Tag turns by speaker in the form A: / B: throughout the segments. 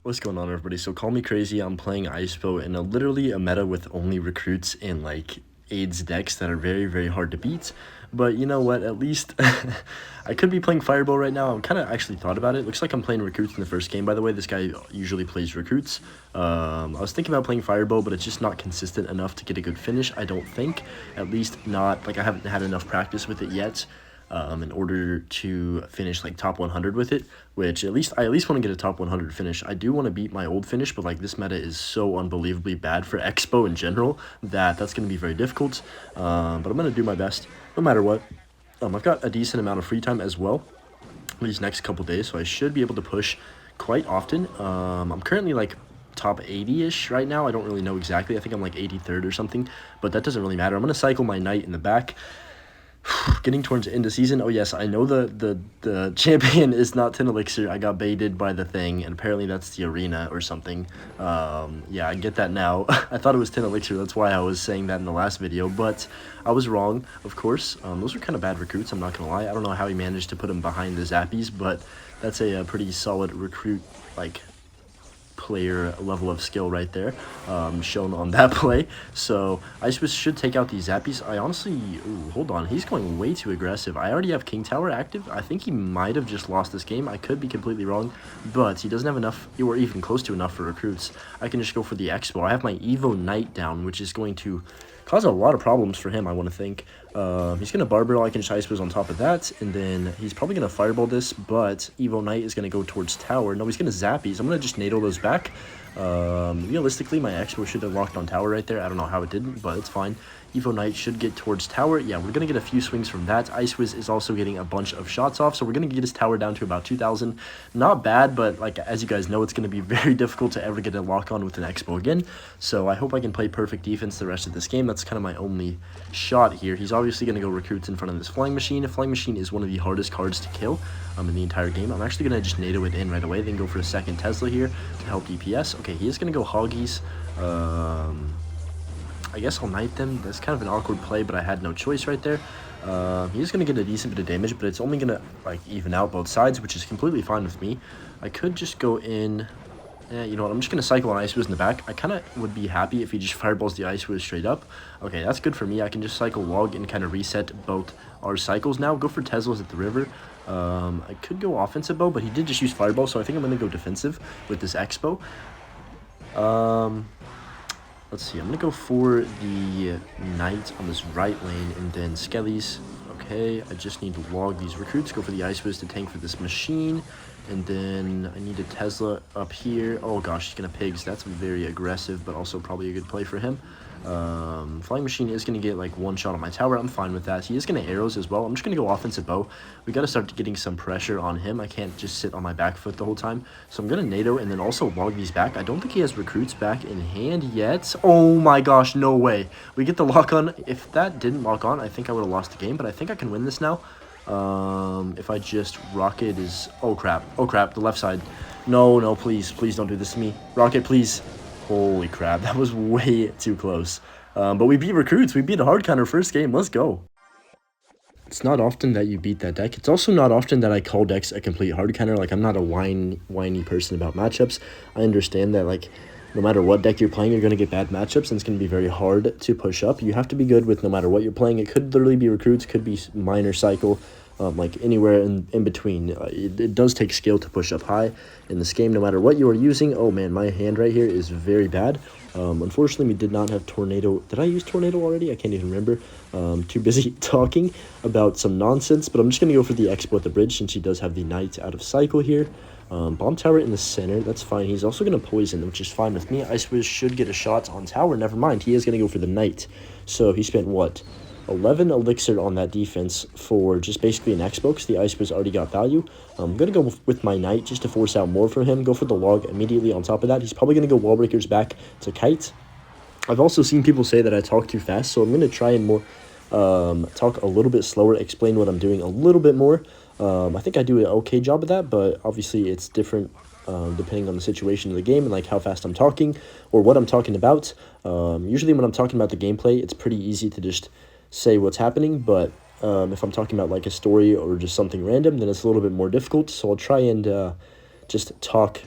A: What's going on, everybody? So call me crazy. I'm playing Icepo in literally a meta with only recruits and like AIDS decks that are very, very hard to beat. But you know what? At least I could be playing Fireball right now. I'm kind of actually thought about it. Looks like I'm playing recruits in the first game. By the way, this guy usually plays recruits. I was thinking about playing Fireball, but it's just not consistent enough to get a good finish. I don't think. At least not like I haven't had enough practice with it yet. In order to finish like top 100 with it, which I at least want to get a top 100 finish. I do want to beat my old finish, but like this meta is so unbelievably bad for Expo in general that that's going to be very difficult. But I'm going to do my best no matter what. I've got a decent amount of free time as well these next couple days, so I should be able to push quite often. I'm currently like top 80-ish right now. I don't really know exactly. I think I'm like 83rd or something, but that doesn't really matter. I'm going to cycle my knight in the back. Getting towards the end of season. Oh yes, I know the champion is not 10 elixir. I got baited by the thing, and apparently that's the arena or something. Yeah, I get that now. I thought it was 10 elixir. That's why I was saying that in the last video, but I was wrong, of course. Those were kind of bad recruits, I'm not gonna lie. I don't know how he managed to put them behind the Zappies, but that's a pretty solid recruit, like, player level of skill right there, shown on that play. So I should take out these Zappies. I honestly, ooh, hold on, he's going way too aggressive. I already have King Tower active. I think he might have just lost this game. I could be completely wrong, but he doesn't have enough, or even close to enough for recruits. I can just go for the Expo. I have my Evo Knight down, which is going to cause a lot of problems for him, I want to think. He's going to Barbell. I can just Ice Whiz on top of that, and then he's probably going to Fireball this, but Evo Knight is going to go towards Tower. No, he's going to Zappies. I'm going to just NATO those back. Realistically, my Expo should have locked on Tower right there. I don't know how it didn't, but it's fine. Evo Knight should get towards Tower. Yeah, we're going to get a few swings from that. Ice Whiz is also getting a bunch of shots off, so we're going to get his Tower down to about 2,000. Not bad, but like as you guys know, it's going to be very difficult to ever get a lock on with an Expo again. So I hope I can play perfect defense the rest of this game. That's kind of my only shot here. He's obviously going to go recruits in front of this Flying Machine. A Flying Machine is one of the hardest cards to kill in the entire game. I'm actually going to just NATO it in right away, then go for a second Tesla here to help DPS. Okay, he is going to go Hoggies. I guess I'll knight them. That's kind of an awkward play, but I had no choice right there. He's going to get a decent bit of damage, but it's only going to like even out both sides, which is completely fine with me. I could just go in. You know what, I'm just going to cycle an Ice Whiz in the back. I kind of would be happy if he just fireballs the Ice Whiz straight up. Okay, that's good for me. I can just cycle Log and kind of reset both our cycles now. Go for Teslas at the river. I could go offensive bow, but he did just use Fireball, so I think I'm going to go defensive with this Expo. Let's see, I'm going to go for the Knight on this right lane, and then Skellies. Okay, I just need to log these recruits, go for the Ice Whiz to tank for this machine, and then I need a Tesla up here. Oh gosh, he's going to Pigs. That's very aggressive, but also probably a good play for him. Flying Machine is going to get like one shot on my tower. I'm fine with that. He is going to arrows as well. I'm just going to go offensive bow. We got to start getting some pressure on him. I can't just sit on my back foot the whole time. So I'm going to NATO and then also log these back. I don't think he has recruits back in hand yet. Oh my gosh, no way. We get the lock on. If that didn't lock on, I think I would have lost the game, but I think I can win this now. If I just rocket is, oh crap, the left side. No, please don't do this to me. Rocket, please. Holy crap, that was way too close. But we beat recruits. We beat a hard counter first game. Let's go. It's not often that you beat that deck. It's also not often that I call decks a complete hard counter. Like, I'm not a whiny person about matchups. I understand that, like, no matter what deck you're playing, you're going to get bad matchups, and it's going to be very hard to push up. You have to be good with no matter what you're playing. It could literally be recruits, could be minor cycle, like anywhere in between. It does take skill to push up high in this game, no matter what you are using. Oh man, my hand right here is very bad. Unfortunately, we did not have Tornado. Did I use Tornado already? I can't even remember. Too busy talking about some nonsense, but I'm just going to go for the Expo at the bridge since he does have the Knight out of cycle here. Bomb Tower in the center, that's fine. He's also going to Poison, which is fine with me. Ice Whiz should get a shot on Tower. Never mind, he is going to go for the Knight. So he spent, what, 11 elixir on that defense for just basically an Expo, because the Ice Whiz already got value. I'm going to go with my Knight just to force out more from him. Go for the Log immediately on top of that. He's probably going to go Wall Breakers back to Kite. I've also seen people say that I talk too fast, so I'm going to try and talk a little bit slower, explain what I'm doing a little bit more. I think I do an okay job of that, but obviously it's different depending on the situation of the game and like how fast I'm talking or what I'm talking about. Usually when I'm talking about the gameplay, it's pretty easy to just say what's happening, but if I'm talking about like a story or just something random, then it's a little bit more difficult. So I'll try and just talk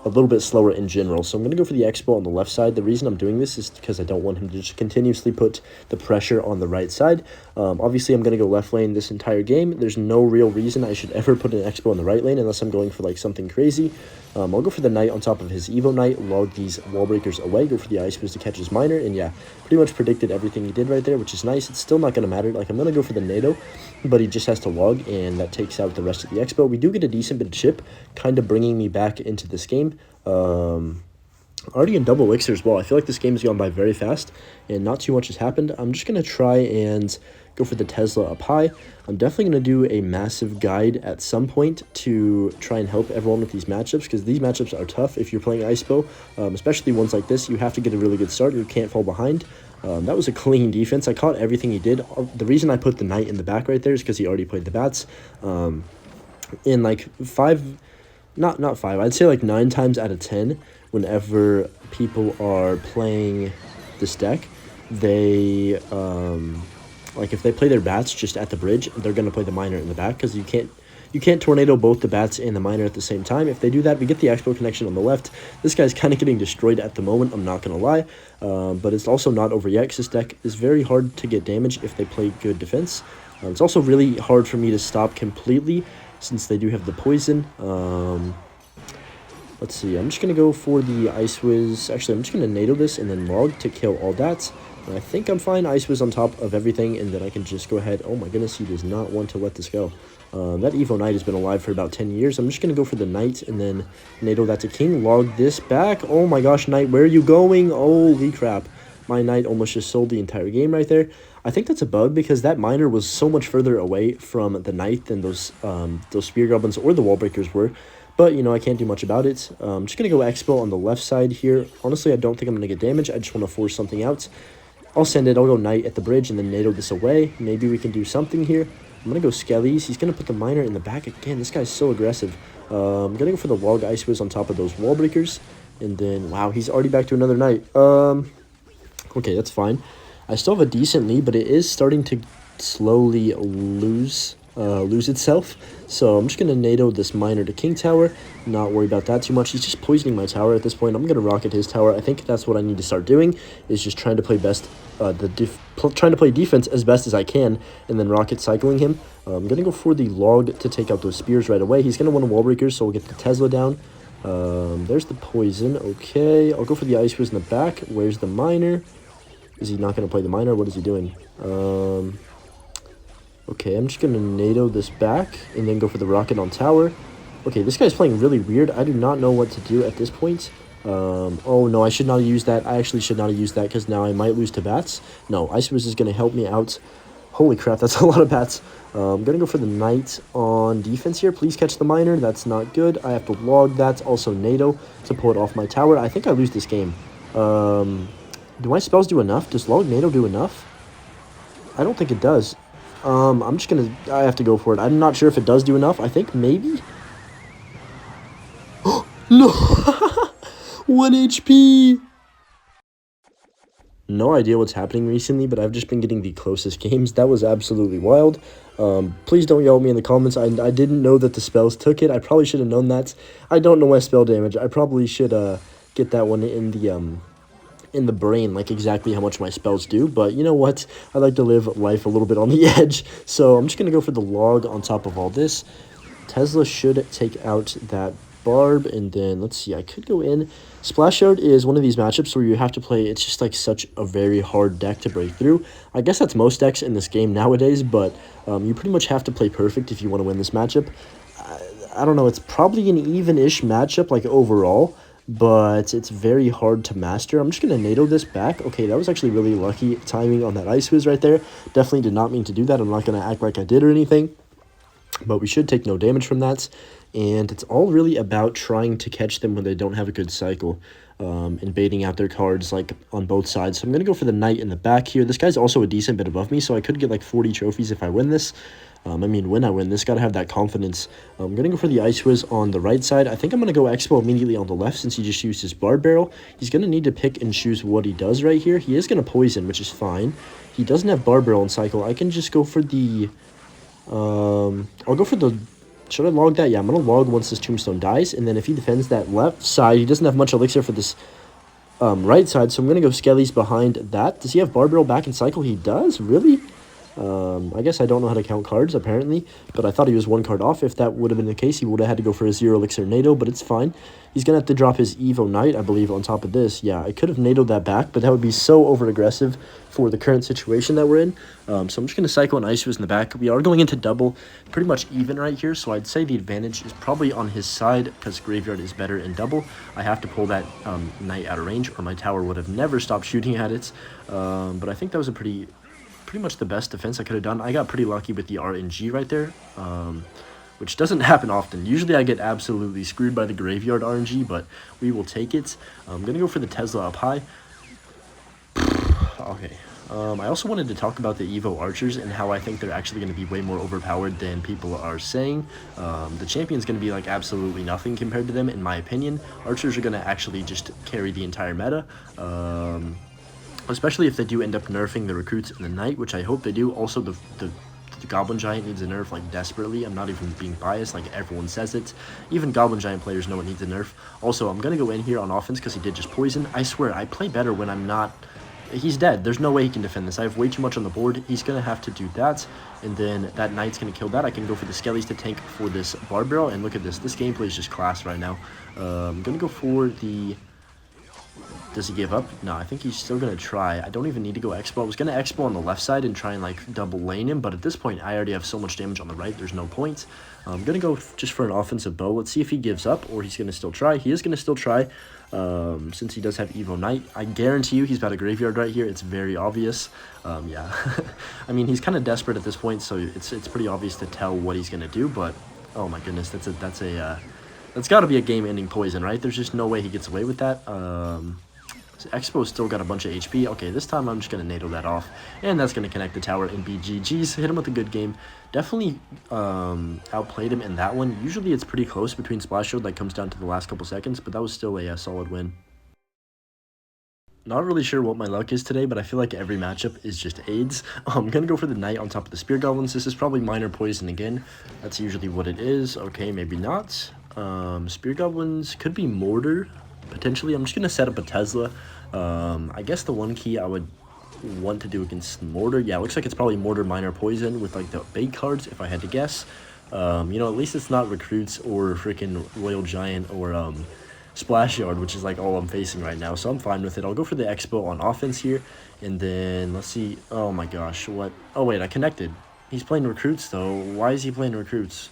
A: a little bit slower in general. So I'm going to go for the Expo on the left side. The reason I'm doing this is because I don't want him to just continuously put the pressure on the right side. Obviously, I'm going to go left lane this entire game. There's no real reason I should ever put an Expo in the right lane unless I'm going for like something crazy. I'll go for the Knight on top of his Evo Knight, log these wall breakers away, go for the Ice Fizz to catch his Miner, and yeah, pretty much predicted everything he did right there, which is nice. It's still not going to matter. Like, I'm going to go for the NATO, but he just has to log, and that takes out the rest of the Expo. We do get a decent bit of chip, kind of bringing me back into this game. Already in double elixir as well. I feel like this game has gone by very fast, and not too much has happened. I'm just going to try and go for the Tesla up high. I'm definitely going to do a massive guide at some point to try and help everyone with these matchups, because these matchups are tough if you're playing ISPO, especially ones like this. You have to get a really good start. You can't fall behind. That was a clean defense. I caught everything he did. The reason I put the Knight in the back right there is because he already played the bats. In like not five, I'd say like 9 times out of 10, whenever people are playing this deck, they like if they play their bats just at the bridge, they're going to play the Miner in the back, because you can't tornado both the bats and the Miner at the same time. If they do that, we get the Expo connection on the left. This guy's kind of getting destroyed at the moment, I'm not going to lie, but it's also not over yet, because this deck is very hard to get damage if they play good defense. It's also really hard for me to stop completely, since they do have the poison. Let's see, I'm just going to go for the Ice Wiz. Actually, I'm just going to NATO this and then log to kill all that. And I think I'm fine. Ice Wiz on top of everything, and then I can just go ahead. Oh my goodness, he does not want to let this go. That Evo Knight has been alive for about 10 years. I'm just going to go for the Knight and then NATO that to King. Log this back. Oh my gosh, Knight, where are you going? Holy crap. My Knight almost just sold the entire game right there. I think that's a bug, because that Miner was so much further away from the Knight than those Spear Goblins or the Wall Breakers were. But, you know, I can't do much about it. I'm just going to go Expo on the left side here. Honestly, I don't think I'm going to get damage. I just want to force something out. I'll send it. I'll go Knight at the bridge and then NATO this away. Maybe we can do something here. I'm going to go Skellies. He's going to put the Miner in the back again. This guy's so aggressive. I'm going to go for the log Ice Wiz on top of those Wall Breakers. And then, wow, he's already back to another Knight. Okay, that's fine. I still have a decent lead, but it is starting to slowly lose itself. So I'm just going to NATO this Miner to King Tower. Not worry about that too much. He's just poisoning my tower at this point. I'm going to rocket his tower. I think that's what I need to start doing, is just trying to play trying to play defense as best as I can, and then rocket cycling him. I'm going to go for the log to take out those spears right away. He's going to want a wall breaker, so we'll get the Tesla down. There's the poison. Okay, I'll go for the Ice Wiz in the back. Where's the Miner? Is he not going to play the Miner? What is he doing? Okay, I'm just going to NATO this back and then go for the rocket on tower. Okay, this guy's playing really weird. I do not know what to do at this point. Oh, no, I should not have used that. I actually should not have used that, because now I might lose to bats. No, Ice Wiz is going to help me out. Holy crap, that's a lot of bats. I'm going to go for the Knight on defense here. Please catch the Miner. That's not good. I have to log that. Also NATO to pull it off my tower. I think I lose this game. Do my spells do enough? Does log NATO do enough? I don't think it does. I'm just gonna, I have to go for it. I'm not sure if it does do enough. I think maybe. No! 1 HP! No idea what's happening recently, but I've just been getting the closest games. That was absolutely wild. Please don't yell at me in the comments. I didn't know that the spells took it. I probably should have known that. I don't know my spell damage. I probably should get that one in the brain, like exactly how much my spells do. But you know what? I like to live life a little bit on the edge. So I'm just going to go for the log on top of all this. Tesla should take out that Barb, and then let's see, I could go in. Splashyard is one of these matchups where you have to play, it's just like such a very hard deck to break through. I guess that's most decks in this game nowadays, but you pretty much have to play perfect if you want to win this matchup. I don't know, it's probably an even-ish matchup, like overall, but it's very hard to master. I'm just going to NATO this back. Okay, that was actually really lucky timing on that Ice Wiz right there. Definitely did not mean to do that. I'm not going to act like I did or anything, but we should take no damage from that. And it's all really about trying to catch them when they don't have a good cycle, and baiting out their cards like on both sides. So I'm going to go for the Knight in the back here. This guy's also a decent bit above me, so I could get like 40 trophies if I win this. I mean, when I win this, got to have that confidence. I'm going to go for the Ice Wiz on the right side. I think I'm going to go Expo immediately on the left, since he just used his Barb Barrel. He's going to need to pick and choose what he does right here. He is going to poison, which is fine. He doesn't have Barb Barrel in cycle. I can just go for the... I'll go for the Should I log that? Yeah, I'm going to log once this tombstone dies. And then if he defends that left side, he doesn't have much elixir for this right side. So I'm going to go Skelly's behind that. Does he have Bar Barrel back in cycle? He does? Really? I guess I don't know how to count cards, apparently, but I thought he was one card off. If that would have been the case, he would have had to go for a 0 elixir NATO, but it's fine. He's going to have to drop his Evo Knight, I believe, on top of this. Yeah, I could have NATO'd that back, but that would be so over-aggressive for the current situation that we're in. So I'm just going to cycle an Ice Fizz in the back. We are going into double, pretty much even right here, so I'd say the advantage is probably on his side because Graveyard is better in double. I have to pull that Knight out of range, or my tower would have never stopped shooting at it. But I think that was a pretty much the best defense I could have done. I got pretty lucky with the RNG right there, which doesn't happen often. Usually I get absolutely screwed by the Graveyard RNG, but we will take it. I'm going to go for the Tesla up high. Okay. I also wanted to talk about the Evo Archers and how I think they're actually going to be way more overpowered than people are saying. The champion's going to be like absolutely nothing compared to them, in my opinion. Archers are going to actually just carry the entire meta. Especially if they do end up nerfing the recruits in the night, which I hope they do. Also, the Goblin Giant needs a nerf, like, desperately. I'm not even being biased, like, everyone says it. Even Goblin Giant players know it needs a nerf. Also, I'm going to go in here on offense because he did just poison. I swear, I play better when I'm not... He's dead. There's no way he can defend this. I have way too much on the board. He's going to have to do that, and then that Knight's going to kill that. I can go for the Skellies to tank for this Bar Barrel, and look at this. This gameplay is just class right now. I'm going to go for the... Does he give up? No, I think he's still going to try. I don't even need to go Expo. I was going to Expo on the left side and try and, like, double lane him, but at this point, I already have so much damage on the right, there's no point. I'm going to go just for an offensive bow. Let's see if he gives up or he's going to still try. He is going to still try, since he does have Evo Knight. I guarantee you he's got a Graveyard right here. It's very obvious. Yeah. I mean, he's kind of desperate at this point, so it's pretty obvious to tell what he's going to do, but, oh my goodness, that's got to be a game-ending poison, right? There's just no way he gets away with that. So Expo's still got a bunch of HP. Okay, this time I'm just going to NATO that off. And that's going to connect the tower and be GG's. Hit him with a good game. Definitely outplayed him in that one. Usually it's pretty close between splashyard that comes down to the last couple seconds, but that was still a solid win. Not really sure what my luck is today, but I feel like every matchup is just AIDS. I'm going to go for the Knight on top of the Spear Goblins. This is probably minor poison again. That's usually what it is. Okay, maybe not. Spear Goblins could be Mortar. Potentially, I'm just going to set up a Tesla. I guess the one key I would want to do against Mortar, yeah, it looks like it's probably Mortar, Minor, Poison with, like, the bait cards, if I had to guess. You know, at least it's not Recruits or freaking Royal Giant or Splashyard, which is, like, all I'm facing right now, so I'm fine with it. I'll go for the Expo on offense here, and then, let's see, oh my gosh, what? Oh, wait, I connected. He's playing Recruits, though. Why is he playing Recruits?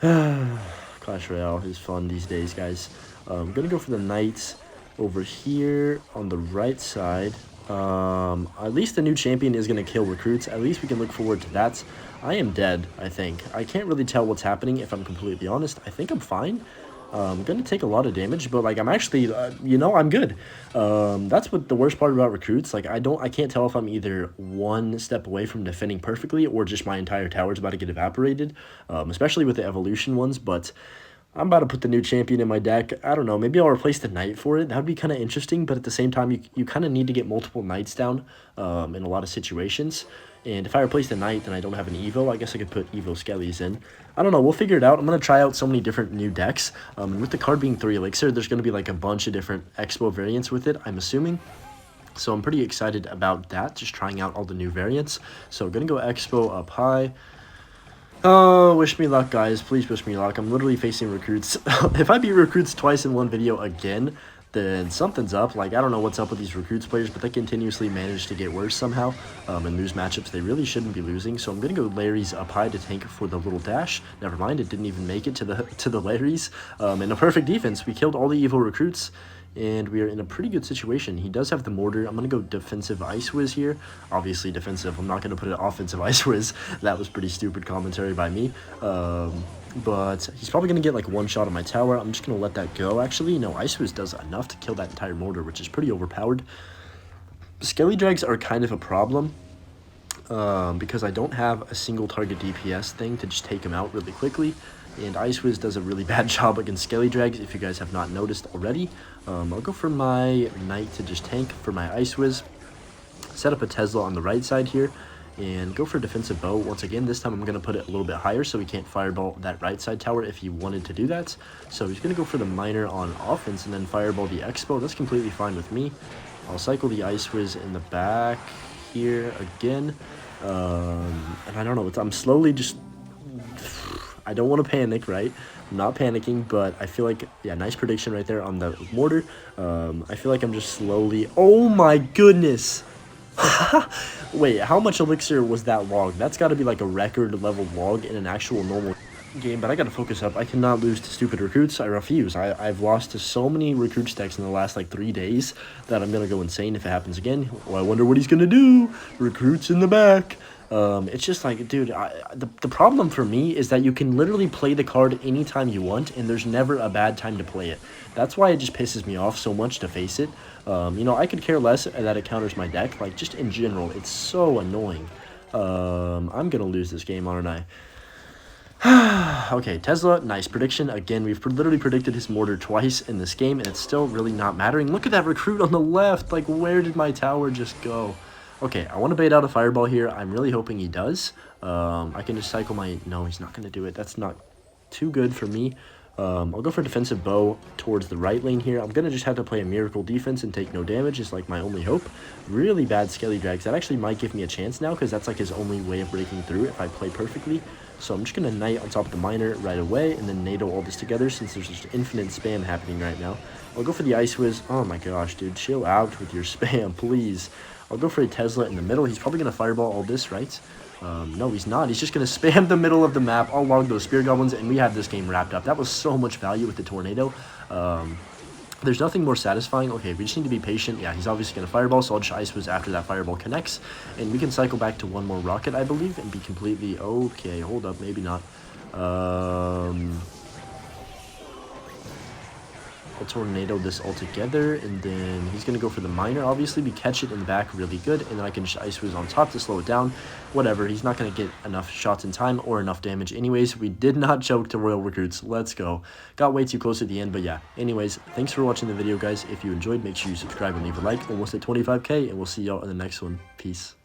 A: Clash Royale is fun these days, guys. I'm going to go for the Knights over here on the right side. At least the new champion is going to kill Recruits. At least we can look forward to that. I am dead, I think. I can't really tell what's happening, if I'm completely honest. I think I'm fine. I'm going to take a lot of damage, but, like, I'm actually, you know, I'm good. That's what the worst part about Recruits. Like, I can't tell if I'm either one step away from defending perfectly or just my entire tower's about to get evaporated, especially with the evolution ones, but... I'm about to put the new champion in my deck. I don't know, maybe I'll replace the Knight for it. That would be kind of interesting, but at the same time, you kind of need to get multiple Knights down in a lot of situations. And if I replace the Knight, then I don't have an Evo. I guess I could put Evo Skellies in. I don't know, we'll figure it out. I'm going to try out so many different new decks. And with the card being 3 Elixir, there's going to be like a bunch of different Expo variants with it, I'm assuming. So I'm pretty excited about that, just trying out all the new variants. So I'm going to go Expo up high. Oh, wish me luck, guys. Please wish me luck. I'm literally facing Recruits. If I beat Recruits twice in one video again, then something's up. Like, I don't know what's up with these Recruits players, but they continuously manage to get worse somehow and lose matchups they really shouldn't be losing. So I'm going to go Larry's up high to tank for the little dash. Never mind, it didn't even make it to the Larry's. And a perfect defense. We killed all the evil Recruits. And we are in a pretty good situation. He does have the Mortar. I'm going to go defensive Ice Whiz here. Obviously defensive. I'm not going to put an offensive Ice Whiz. That was pretty stupid commentary by me. But he's probably going to get like one shot on my tower. I'm just going to let that go, actually. No, Ice Whiz does enough to kill that entire Mortar, which is pretty overpowered. Skelly Drags are kind of a problem. Because I don't have a single target DPS thing to just take him out really quickly. And Ice Whiz does a really bad job against Skelly Drags, if you guys have not noticed already. I'll go for my Knight to just tank for my Ice Whiz. Set up a Tesla on the right side here. and go for a defensive bow. Once again, this time I'm going to put it a little bit higher so he can't fireball that right side tower if he wanted to do that. So he's going to go for the miner on offense and then fireball the expo. That's completely fine with me. I'll cycle the Ice Wiz in the back here again. And I don't know, I'm slowly just... I don't want to panic, right? I'm not panicking, but I feel like, yeah, nice prediction right there on the mortar. I feel like I'm just slowly... Oh my goodness! Wait, how much elixir was that log? That's got to be like a record level log in an actual normal game, but I gotta focus up. I cannot lose to stupid recruits. I refuse. I've lost to so many recruit stacks in the last like 3 days that I'm gonna go insane if it happens again. Well, I wonder what he's gonna do. Recruits in the back. It's just like, dude, the problem for me is that you can literally play the card anytime you want, and there's never a bad time to play it. That's why it just pisses me off so much to face it. You know, I could care less that it counters my deck. Like, just in general, it's so annoying. I'm gonna lose this game, aren't I? Okay, Tesla, nice prediction. Again, we've literally predicted his mortar twice in this game, and it's still really not mattering. Look at that recruit on the left. Like, where did my tower just go? Okay, I want to bait out a fireball here. I'm really hoping he does. I can just cycle my... No, he's not going to do it. That's not too good for me. I'll go for defensive bow towards the right lane here. I'm going to just have to play a miracle defense and take no damage is like my only hope. Really bad Skelly Drags. That actually might give me a chance now because that's like his only way of breaking through if I play perfectly. So I'm just going to Knight on top of the miner right away and then NATO all this together since there's just infinite spam happening right now. I'll go for the Ice Wiz. Oh my gosh, dude. Chill out with your spam, please. I'll go for a Tesla in the middle. He's probably going to fireball all this, right? No, he's not. He's just going to spam the middle of the map. I'll log those Spear Goblins, and we have this game wrapped up. That was so much value with the Tornado. There's nothing more satisfying. Okay, we just need to be patient. Yeah, he's obviously going to fireball, so I'll just Ice Wiz after that fireball connects. And we can cycle back to one more rocket, I believe, and be completely... Okay, hold up. Maybe not. I'll Tornado this all together, and then he's going to go for the miner. Obviously, we catch it in the back really good, and then I can just Ice Wiz on top to slow it down. Whatever, he's not going to get enough shots in time or enough damage. Anyways, we did not choke to Royal Recruits. Let's go. Got way too close at the end, but yeah. Anyways, thanks for watching the video, guys. If you enjoyed, make sure you subscribe and leave a like. Almost at 25K, and we'll see y'all in the next one. Peace.